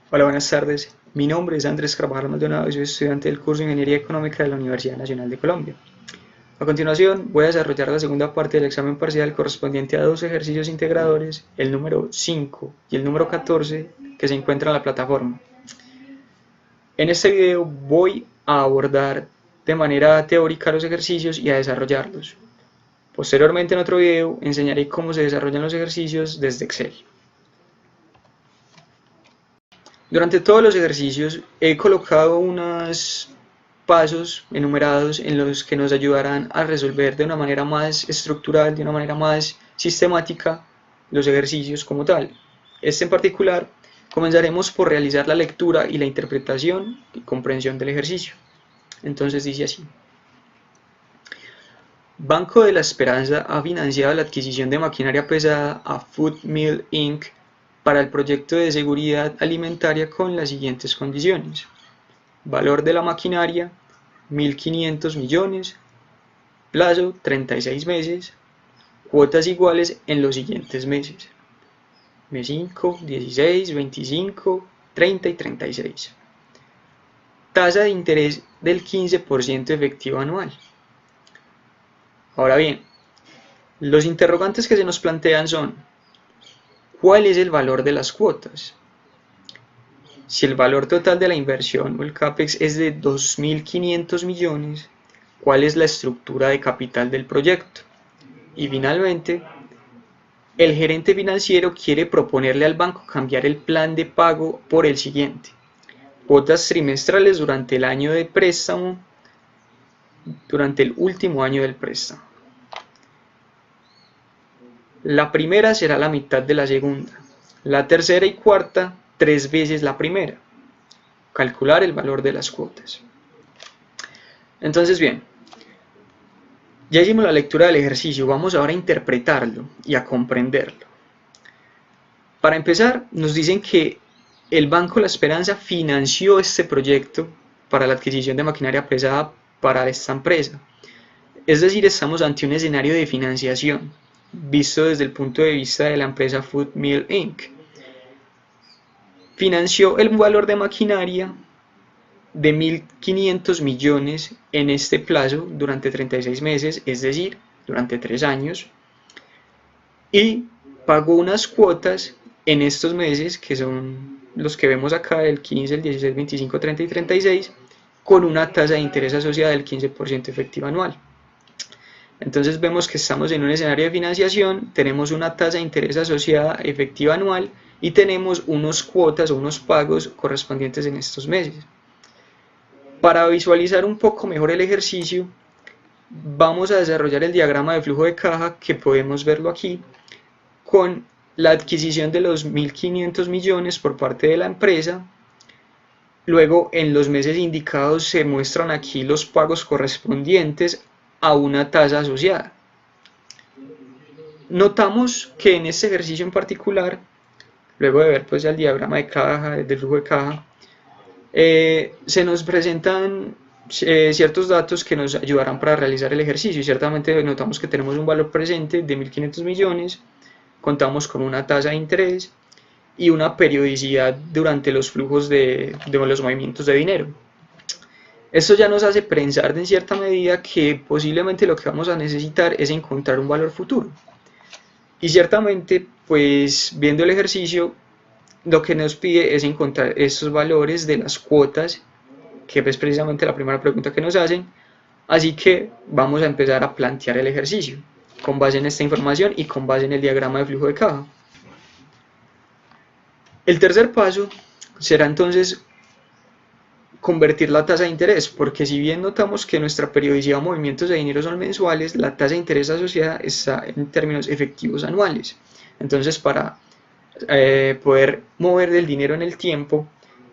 Hola, buenas tardes. Mi nombre es Andrés Carvajal Maldonado y soy estudiante del curso de Ingeniería Económica de la Universidad Nacional de Colombia. A continuación, voy a desarrollar la segunda parte del examen parcial correspondiente a dos ejercicios integradores, el número 5 y el número 14, que se encuentran en la plataforma. En este video voy a abordar de manera teórica los ejercicios y a desarrollarlos. Posteriormente, en otro video, enseñaré cómo se desarrollan los ejercicios desde Excel. Durante todos los ejercicios he colocado unos pasos enumerados en los que nos ayudarán a resolver de una manera más estructural, de una manera más sistemática los ejercicios como tal. En particular, comenzaremos por realizar la lectura y la interpretación y comprensión del ejercicio. Entonces dice así: Banco de la Esperanza ha financiado la adquisición de maquinaria pesada a Food Mill Inc. para el proyecto de seguridad alimentaria con las siguientes condiciones. Valor de la maquinaria, 1.500 millones, plazo 36 meses, cuotas iguales en los siguientes meses. Mes 5, 16, 25, 30 y 36. Tasa de interés del 15% efectivo anual. Ahora bien, los interrogantes que se nos plantean son: ¿cuál es el valor de las cuotas? Si el valor total de la inversión o el CAPEX es de 2.500 millones, ¿cuál es la estructura de capital del proyecto? Y finalmente, el gerente financiero quiere proponerle al banco cambiar el plan de pago por el siguiente: cuotas trimestrales durante el año de préstamo, durante el último año del préstamo. La primera será la mitad de la segunda, la tercera y cuarta 3 veces la primera. Calcular el valor de las cuotas. Entonces, bien, ya hicimos la lectura del ejercicio, vamos ahora a interpretarlo y a comprenderlo. Para empezar, nos dicen que el Banco La Esperanza financió este proyecto para la adquisición de maquinaria pesada para esta empresa. Es decir, estamos ante un escenario de financiación, visto desde el punto de vista de la empresa Food Mill Inc. Financió el valor de maquinaria de 1.500 millones en este plazo durante 36 meses, es decir, durante 3 años, y pagó unas cuotas en estos meses, que son los que vemos acá, el 15, el 16, 25, 30 y 36, con una tasa de interés asociada del 15% efectiva anual. Entonces vemos que estamos en un escenario de financiación, tenemos una tasa de interés asociada efectiva anual y tenemos unos cuotas o unos pagos correspondientes en estos meses. Para visualizar un poco mejor el ejercicio, vamos a desarrollar el diagrama de flujo de caja, que podemos verlo aquí, con la adquisición de los 1.500 millones por parte de la empresa. Luego, en los meses indicados se muestran aquí los pagos correspondientes a una tasa asociada. Notamos que en este ejercicio en particular, luego de ver pues el diagrama de caja, del flujo de caja, se nos presentan ciertos datos que nos ayudarán para realizar el ejercicio, y ciertamente notamos que tenemos un valor presente de 1.500 millones, contamos con una tasa de interés y una periodicidad durante los flujos de los movimientos de dinero. Esto ya nos hace pensar en cierta medida que posiblemente lo que vamos a necesitar es encontrar un valor futuro. Y ciertamente, pues viendo el ejercicio, lo que nos pide es encontrar estos valores de las cuotas, que es precisamente la primera pregunta que nos hacen. Así que vamos a empezar a plantear el ejercicio con base en esta información y con base en el diagrama de flujo de caja. El tercer paso será entonces convertir la tasa de interés, porque si bien notamos que nuestra periodicidad o movimientos de dinero son mensuales, la tasa de interés asociada está en términos efectivos anuales. Entonces, para poder mover el dinero en el tiempo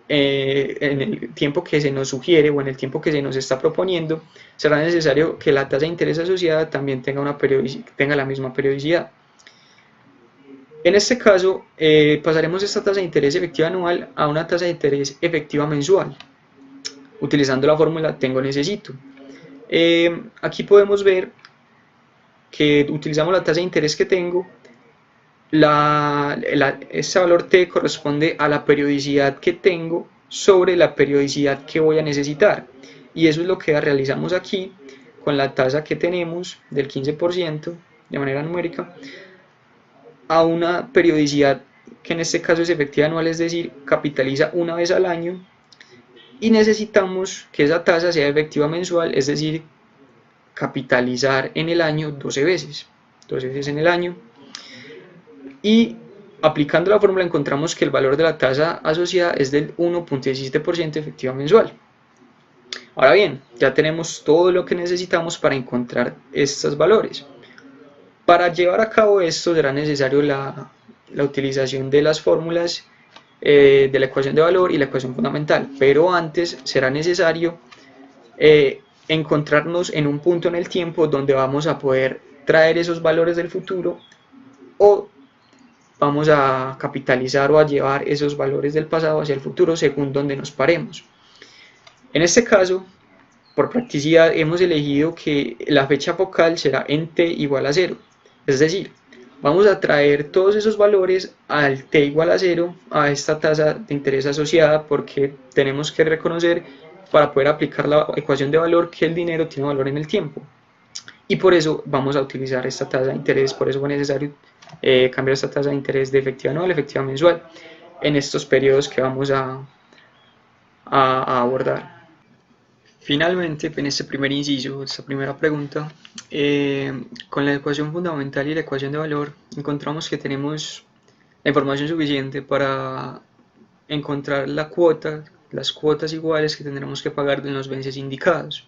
que se nos sugiere o en el tiempo que se nos está proponiendo, será necesario que la tasa de interés asociada también tenga la misma periodicidad. En este caso, pasaremos esta tasa de interés efectiva anual a una tasa de interés efectiva mensual, utilizando la fórmula tengo necesito. Aquí podemos ver que utilizamos la tasa de interés que tengo Ese valor T corresponde a la periodicidad que tengo sobre la periodicidad que voy a necesitar. Y eso es lo que realizamos aquí con la tasa que tenemos del 15% de manera numérica a una periodicidad que en este caso es efectiva anual, es decir, capitaliza una vez al año, y necesitamos que esa tasa sea efectiva mensual, es decir, capitalizar en el año 12 veces en el año. Y aplicando la fórmula encontramos que el valor de la tasa asociada es del 1.17% efectiva mensual. Ahora bien, ya tenemos todo lo que necesitamos para encontrar estos valores. Para llevar a cabo esto será necesario la utilización de las fórmulas de la ecuación de valor y la ecuación fundamental, pero antes será necesario encontrarnos en un punto en el tiempo donde vamos a poder traer esos valores del futuro, o vamos a capitalizar o a llevar esos valores del pasado hacia el futuro según donde nos paremos. En este caso, por practicidad, hemos elegido que la fecha focal será en t igual a 0, es decir, vamos a traer todos esos valores al t igual a 0, a esta tasa de interés asociada, porque tenemos que reconocer para poder aplicar la ecuación de valor que el dinero tiene valor en el tiempo. Y por eso vamos a utilizar esta tasa de interés, por eso fue necesario cambiar esta tasa de interés de efectiva anual a efectiva mensual en estos periodos que vamos a abordar. Finalmente, en este primer inciso, esta primera pregunta, con la ecuación fundamental y la ecuación de valor, encontramos que tenemos la información suficiente para encontrar la cuota, las cuotas iguales que tendremos que pagar en los meses indicados.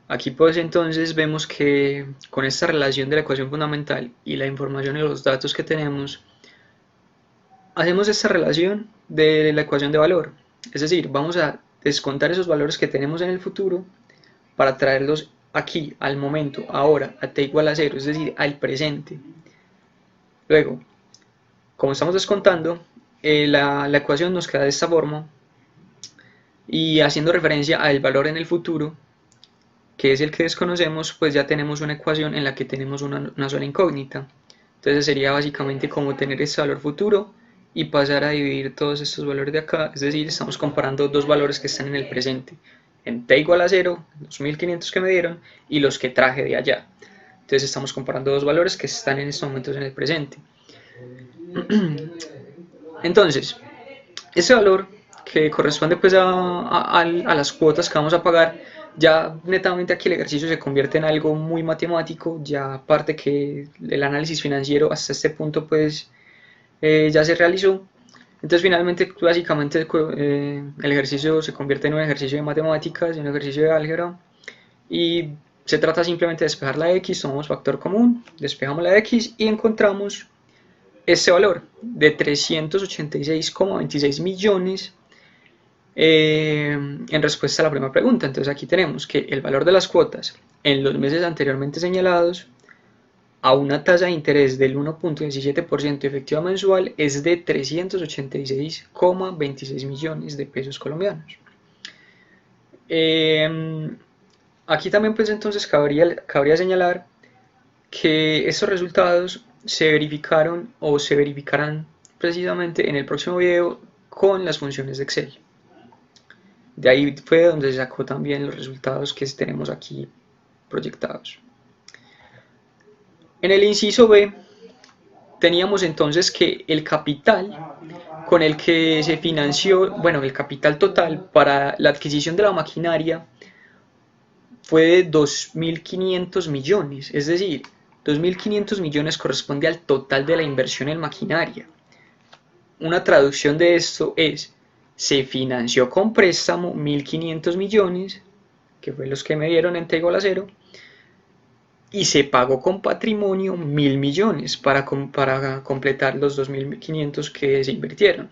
Aquí pues entonces vemos que con esta relación de la ecuación fundamental y la información y los datos que tenemos, hacemos esta relación de la ecuación de valor. Es decir, vamos a descontar esos valores que tenemos en el futuro para traerlos aquí, al momento, ahora, a t igual a 0, es decir, al presente. Luego, como estamos descontando, la ecuación nos queda de esta forma, y haciendo referencia al valor en el futuro, que es el que desconocemos, pues ya tenemos una ecuación en la que tenemos una sola incógnita. Entonces sería básicamente como tener este valor futuro y pasar a dividir todos estos valores de acá, es decir, estamos comparando dos valores que están en el presente, en t igual a 0, los 1500 que me dieron, y los que traje de allá. Entonces estamos comparando dos valores que están en estos momentos en el presente. Entonces, ese valor que corresponde pues a las cuotas que vamos a pagar, ya netamente aquí el ejercicio se convierte en algo muy matemático, ya aparte que el análisis financiero hasta este punto pues ya se realizó. Entonces finalmente básicamente el ejercicio se convierte en un ejercicio de matemáticas, en un ejercicio de álgebra, y se trata simplemente de despejar la x, tomamos factor común, despejamos la x y encontramos este valor de 386,26 millones en respuesta a la primera pregunta. Entonces aquí tenemos que el valor de las cuotas en los meses anteriormente señalados a una tasa de interés del 1.17% efectiva mensual es de 386,26 millones de pesos colombianos. Aquí también pues entonces cabría señalar que estos resultados se verificaron o se verificarán precisamente en el próximo video con las funciones de Excel. De ahí fue donde se sacó también los resultados que tenemos aquí proyectados. En el inciso B teníamos entonces que el capital con el que se financió, bueno, el capital total para la adquisición de la maquinaria fue de 2.500 millones, es decir, 2.500 millones corresponde al total de la inversión en maquinaria. Una traducción de esto es: se financió con préstamo 1.500 millones, que fue los que me dieron en t igual a 0, y se pagó con patrimonio 1.000 millones para completar los 2.500 que se invirtieron.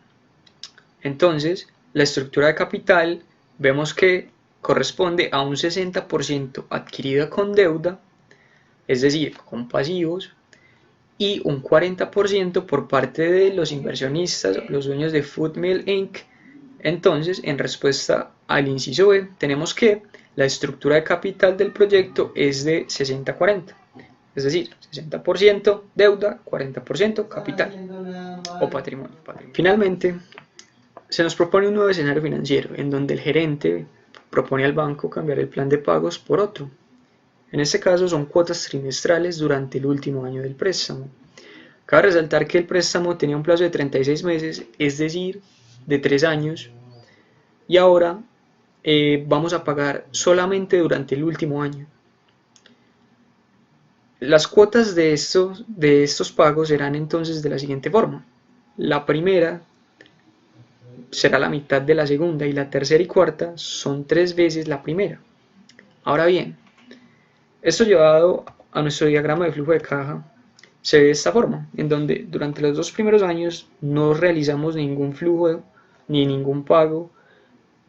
Entonces, la estructura de capital vemos que corresponde a un 60% adquirida con deuda, es decir, con pasivos, y un 40% por parte de los inversionistas, los dueños de Food Mill Inc. Entonces, en respuesta al inciso B, tenemos que la estructura de capital del proyecto es de 60-40, es decir, 60% deuda, 40% capital o patrimonio. Finalmente, se nos propone un nuevo escenario financiero en donde el gerente propone al banco cambiar el plan de pagos por otro. En este caso son cuotas trimestrales durante el último año del préstamo. Cabe resaltar que el préstamo tenía un plazo de 36 meses, es decir, de 3 años, y ahora vamos a pagar solamente durante el último año. Las cuotas de estos pagos serán entonces de la siguiente forma. La primera será la mitad de la segunda y la tercera y cuarta son 3 veces la primera. Ahora bien, esto llevado a nuestro diagrama de flujo de caja se ve de esta forma, en donde durante los 2 primeros años no realizamos ningún flujo ni ningún pago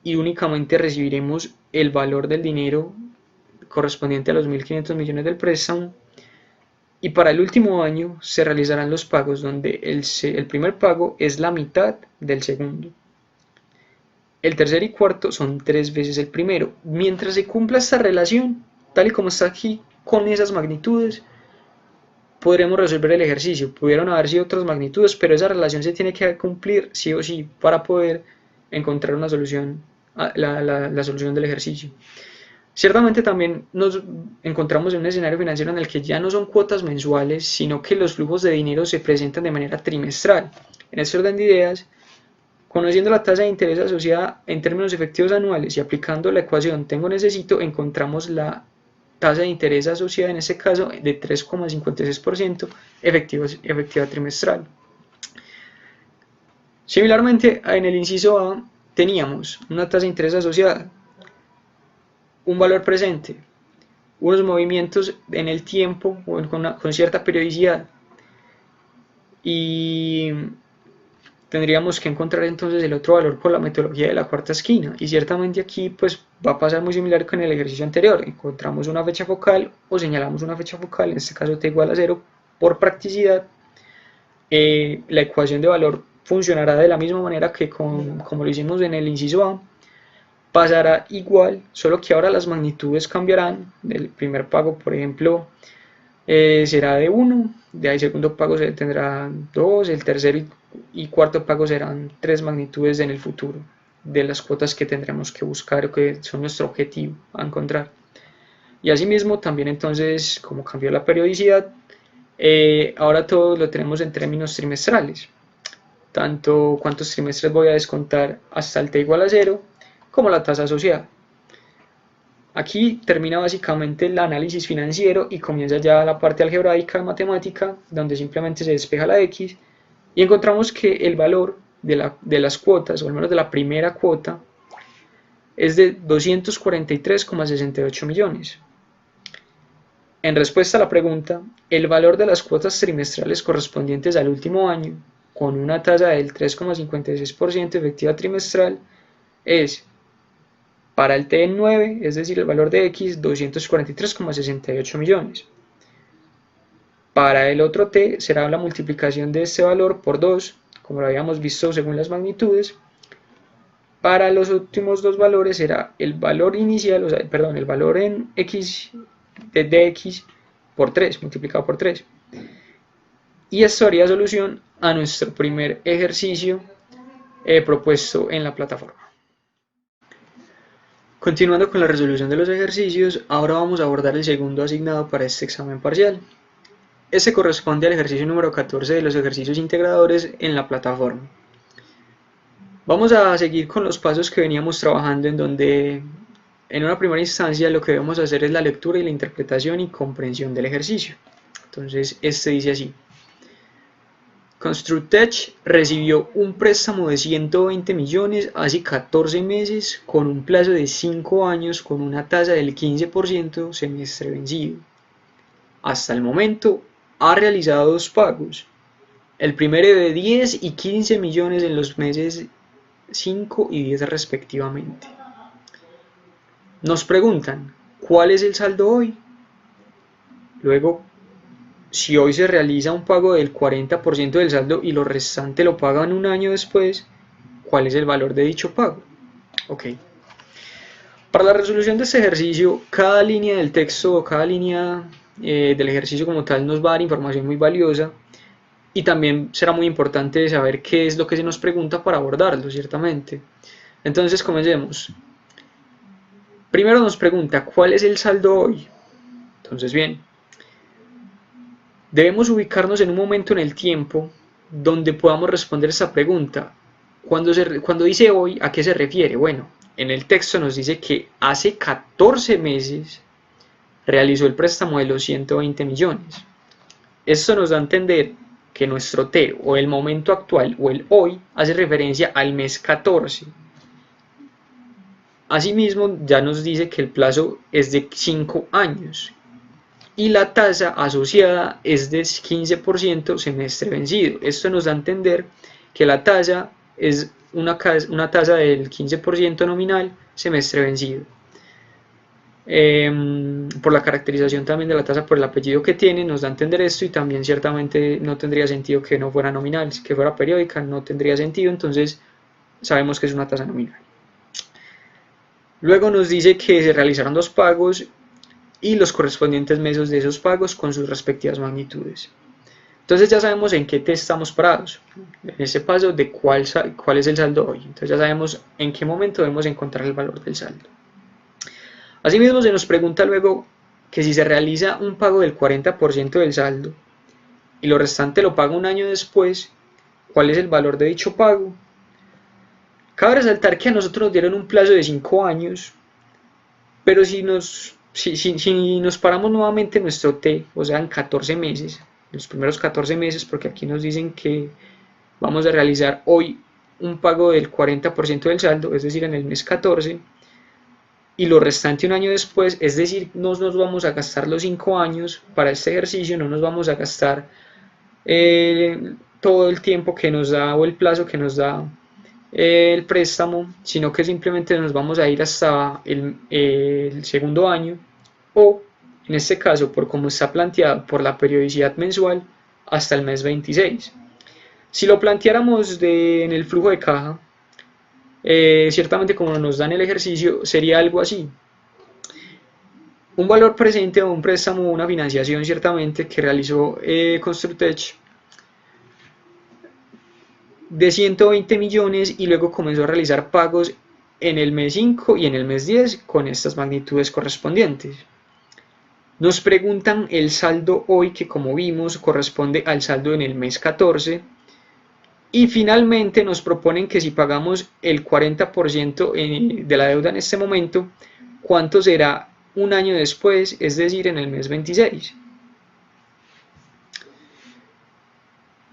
y únicamente recibiremos el valor del dinero correspondiente a los 1.500 millones del préstamo, y para el último año se realizarán los pagos donde el primer pago es la mitad del segundo. El tercer y cuarto son 3 veces el primero. Mientras se cumpla esta relación, tal y como está aquí con esas magnitudes, podremos resolver el ejercicio. Pudieron haber sido otras magnitudes, pero esa relación se tiene que cumplir sí o sí para poder encontrar una solución, la solución del ejercicio. Ciertamente también nos encontramos en un escenario financiero en el que ya no son cuotas mensuales, sino que los flujos de dinero se presentan de manera trimestral. En este orden de ideas, conociendo la tasa de interés asociada en términos efectivos anuales y aplicando la ecuación tengo-necesito, encontramos la tasa de interés asociada en este caso de 3,56% efectiva trimestral. Similarmente, en el inciso A teníamos una tasa de interés asociada, un valor presente, unos movimientos en el tiempo o con cierta periodicidad, y tendríamos que encontrar entonces el otro valor por la metodología de la cuarta esquina, y ciertamente aquí pues va a pasar muy similar con el ejercicio anterior. Encontramos una fecha focal o señalamos una fecha focal, en este caso t igual a 0 por practicidad. La ecuación de valor funcionará de la misma manera que como lo hicimos en el inciso A, pasará igual, solo que ahora las magnitudes cambiarán. El primer pago, por ejemplo, será de 1, de ahí el segundo pago tendrá 2, el tercer y cuarto pago serán 3 magnitudes en el futuro de las cuotas que tendremos que buscar, que son nuestro objetivo a encontrar. Y asimismo también entonces, como cambió la periodicidad, ahora todo lo tenemos en términos trimestrales, tanto cuántos trimestres voy a descontar hasta el t igual a 0, como la tasa asociada. Aquí termina básicamente el análisis financiero y comienza ya la parte algebraica matemática, donde simplemente se despeja la X y encontramos que el valor de las cuotas, o al menos de la primera cuota, es de 243,68 millones. En respuesta a la pregunta, el valor de las cuotas trimestrales correspondientes al último año, con una tasa del 3,56% efectiva trimestral, es para el T9, es decir, el valor de X, 243,68 millones. Para el otro T será la multiplicación de este valor por 2, como lo habíamos visto según las magnitudes. Para los últimos dos valores será el valor inicial, el valor en X de dx por 3, multiplicado por 3. Y esto haría solución a nuestro primer ejercicio propuesto en la plataforma. Continuando con la resolución de los ejercicios, ahora vamos a abordar el segundo asignado para este examen parcial. Este corresponde al ejercicio número 14 de los ejercicios integradores en la plataforma. Vamos a seguir con los pasos que veníamos trabajando, en donde en una primera instancia lo que debemos hacer es la lectura y la interpretación y comprensión del ejercicio. Entonces este dice así: Constructech recibió un préstamo de 120 millones hace 14 meses con un plazo de 5 años con una tasa del 15% semestre vencido. Hasta el momento ha realizado 2 pagos, el primero de 10 y 15 millones en los meses 5 y 10 respectivamente. Nos preguntan, ¿cuál es el saldo hoy? Luego, si hoy se realiza un pago del 40% del saldo y lo restante lo pagan un año después, ¿cuál es el valor de dicho pago? Ok. Para la resolución de este ejercicio, cada línea del texto o cada línea del ejercicio como tal nos va a dar información muy valiosa y también será muy importante saber qué es lo que se nos pregunta para abordarlo, ciertamente. Entonces, comencemos. Primero nos pregunta, ¿cuál es el saldo hoy? Entonces, bien, debemos ubicarnos en un momento en el tiempo donde podamos responder esa pregunta. Cuando dice hoy, ¿a qué se refiere? Bueno, en el texto nos dice que hace 14 meses realizó el préstamo de los 120 millones. Esto nos da a entender que nuestro T o el momento actual o el hoy hace referencia al mes 14. Asimismo, ya nos dice que el plazo es de 5 años y la tasa asociada es de 15% semestre vencido. Esto nos da a entender que la tasa es una tasa del 15% nominal semestre vencido. Por la caracterización también de la tasa por el apellido que tiene, nos da a entender esto, y también ciertamente no tendría sentido que no fuera nominal, que fuera periódica no tendría sentido, entonces sabemos que es una tasa nominal. Luego nos dice que se realizaron 2 pagos y los correspondientes meses de esos pagos con sus respectivas magnitudes. Entonces ya sabemos en qué T estamos parados, en ese paso de cuál es el saldo hoy. Entonces ya sabemos en qué momento debemos encontrar el valor del saldo. Asimismo se nos pregunta luego que si se realiza un pago del 40% del saldo y lo restante lo paga un año después, ¿cuál es el valor de dicho pago? Cabe resaltar que a nosotros nos dieron un plazo de 5 años, pero si nos paramos nuevamente en nuestro T, o sea en 14 meses, los primeros 14 meses, porque aquí nos dicen que vamos a realizar hoy un pago del 40% del saldo, es decir, en el mes 14, y lo restante un año después, es decir, no nos vamos a gastar los 5 años para este ejercicio, no nos vamos a gastar todo el tiempo que nos da o el plazo que nos da el préstamo, sino que simplemente nos vamos a ir hasta el segundo año, o en este caso, por como está planteado, por la periodicidad mensual hasta el mes 26. Si lo planteáramos en el flujo de caja, ciertamente como nos da en el ejercicio, sería algo así: un valor presente o un préstamo o una financiación ciertamente que realizó Construtech de 120 millones, y luego comenzó a realizar pagos en el mes 5 y en el mes 10 con estas magnitudes correspondientes. Nos preguntan el saldo hoy, que como vimos corresponde al saldo en el mes 14, y finalmente nos proponen que si pagamos el 40% de la deuda en este momento, ¿cuánto será un año después, es decir, en el mes 26?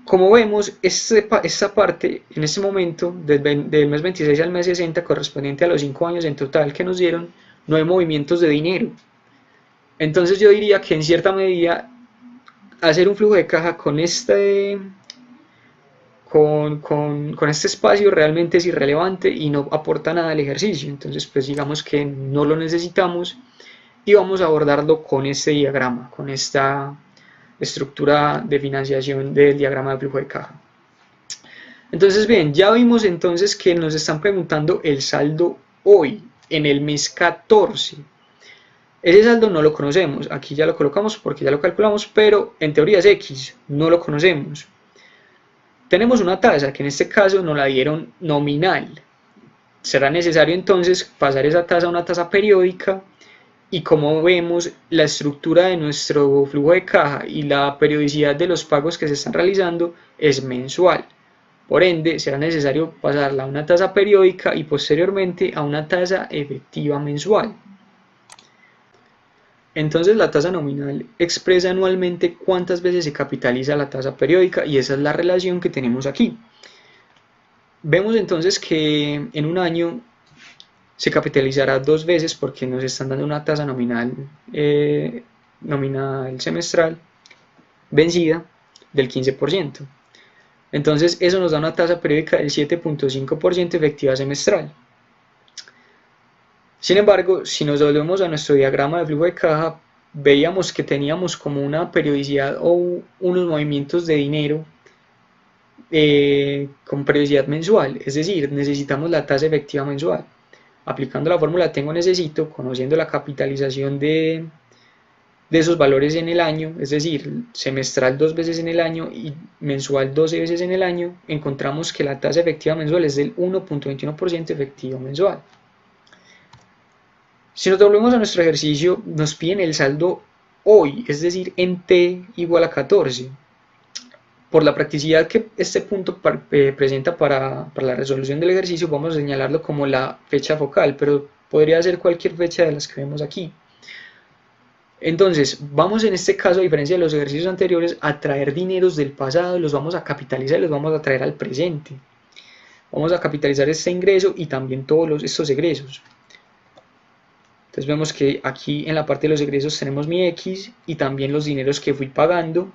Como vemos, esta parte en este momento, del mes 26 al mes 60, correspondiente a los 5 años en total que nos dieron, no hay movimientos de dinero. Entonces yo diría que en cierta medida hacer un flujo de caja con este espacio realmente es irrelevante y no aporta nada al ejercicio. Entonces pues digamos que no lo necesitamos y vamos a abordarlo con este diagrama, con esta estructura de financiación del diagrama de flujo de caja. Entonces bien, ya vimos entonces que nos están preguntando el saldo hoy en el mes 14. Ese saldo no lo conocemos, aquí ya lo colocamos porque ya lo calculamos, pero en teoría es X, no lo conocemos. Tenemos una tasa que en este caso nos la dieron nominal. Será necesario entonces pasar esa tasa a una tasa periódica, y como vemos, la estructura de nuestro flujo de caja y la periodicidad de los pagos que se están realizando es mensual. Por ende, será necesario pasarla a una tasa periódica y posteriormente a una tasa efectiva mensual. Entonces la tasa nominal expresa anualmente cuántas veces se capitaliza la tasa periódica, y esa es la relación que tenemos aquí. Vemos entonces que en un año se capitalizará 2 veces porque nos están dando una tasa nominal semestral vencida del 15%. Entonces eso nos da una tasa periódica del 7.5% efectiva semestral. Sin embargo, si nos volvemos a nuestro diagrama de flujo de caja, veíamos que teníamos como una periodicidad o unos movimientos de dinero con periodicidad mensual, es decir, necesitamos la tasa efectiva mensual. Aplicando la fórmula tengo necesito, conociendo la capitalización de de esos valores en el año, es decir, semestral 2 veces en el año y mensual 12 veces en el año, encontramos que la tasa efectiva mensual es del 1.21% efectivo mensual. Si nos volvemos a nuestro ejercicio, nos piden el saldo hoy, es decir, en t igual a 14. Por la practicidad que este punto presenta para la resolución del ejercicio, vamos a señalarlo como la fecha focal, pero podría ser cualquier fecha de las que vemos aquí. Entonces, vamos en este caso, a diferencia de los ejercicios anteriores, a traer dineros del pasado, los vamos a capitalizar y los vamos a traer al presente. Vamos a capitalizar este ingreso y también todos estos egresos. Entonces vemos que aquí en la parte de los egresos tenemos mi X y también los dineros que fui pagando.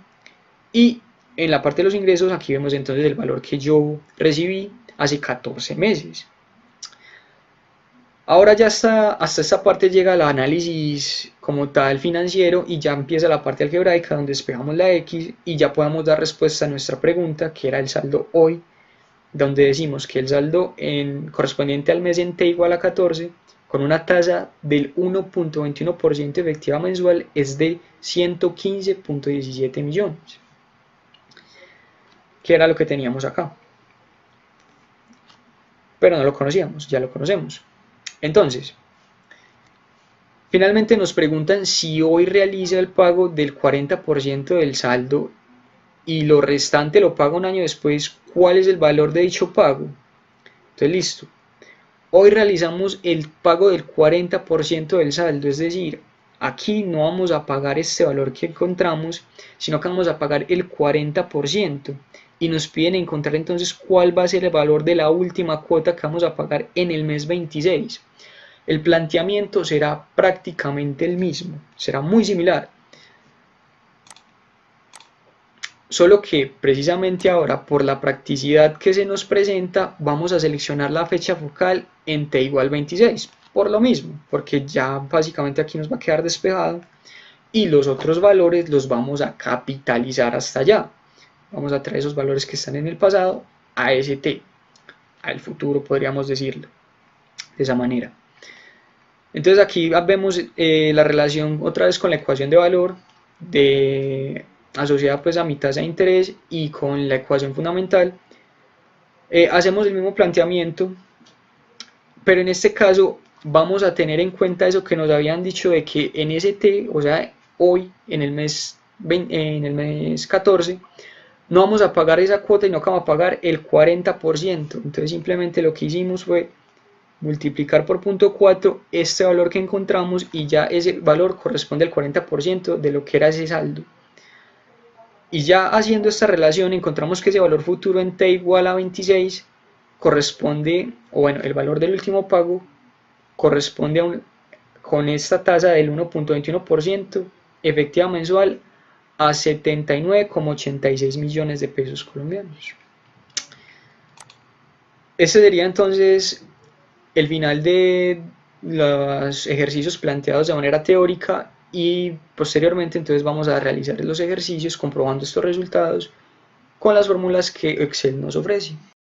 Y en la parte de los ingresos aquí vemos entonces el valor que yo recibí hace 14 meses. Ahora ya hasta esta parte llega el análisis como tal financiero y ya empieza la parte algebraica donde despejamos la X y ya podemos dar respuesta a nuestra pregunta que era el saldo hoy, donde decimos que el saldo correspondiente al mes en T igual a 14 con una tasa del 1.21% efectiva mensual es de 115.17 millones, que era lo que teníamos acá. Pero no lo conocíamos, ya lo conocemos. Entonces, finalmente nos preguntan si hoy realiza el pago del 40% del saldo y lo restante lo paga un año después, ¿cuál es el valor de dicho pago? Entonces, listo. Hoy realizamos el pago del 40% del saldo, es decir, aquí no vamos a pagar este valor que encontramos, sino que vamos a pagar el 40%. Y nos piden encontrar entonces cuál va a ser el valor de la última cuota que vamos a pagar en el mes 26. El planteamiento será prácticamente el mismo, será muy similar. Solo que precisamente ahora, por la practicidad que se nos presenta, vamos a seleccionar la fecha focal en t igual 26. Por lo mismo, porque ya básicamente aquí nos va a quedar despejado y los otros valores los vamos a capitalizar hasta allá. Vamos a traer esos valores que están en el pasado a ese t, al futuro podríamos decirlo, de esa manera. Entonces aquí vemos la relación otra vez con la ecuación de valor asociada pues a mi tasa de interés y con la ecuación fundamental. Hacemos el mismo planteamiento, pero en este caso vamos a tener en cuenta eso que nos habían dicho de que en ese t, o sea, hoy en el mes 14, no vamos a pagar esa cuota, sino que vamos a pagar el 40%. Entonces simplemente lo que hicimos fue multiplicar por 0.4 este valor que encontramos y ya ese valor corresponde al 40% de lo que era ese saldo. Y ya haciendo esta relación encontramos que ese valor futuro en t igual a 26 corresponde, o bueno, el valor del último pago corresponde con esta tasa del 1.21% efectiva mensual a 79,86 millones de pesos colombianos. Este sería entonces el final de los ejercicios planteados de manera teórica y posteriormente entonces vamos a realizar los ejercicios comprobando estos resultados con las fórmulas que Excel nos ofrece.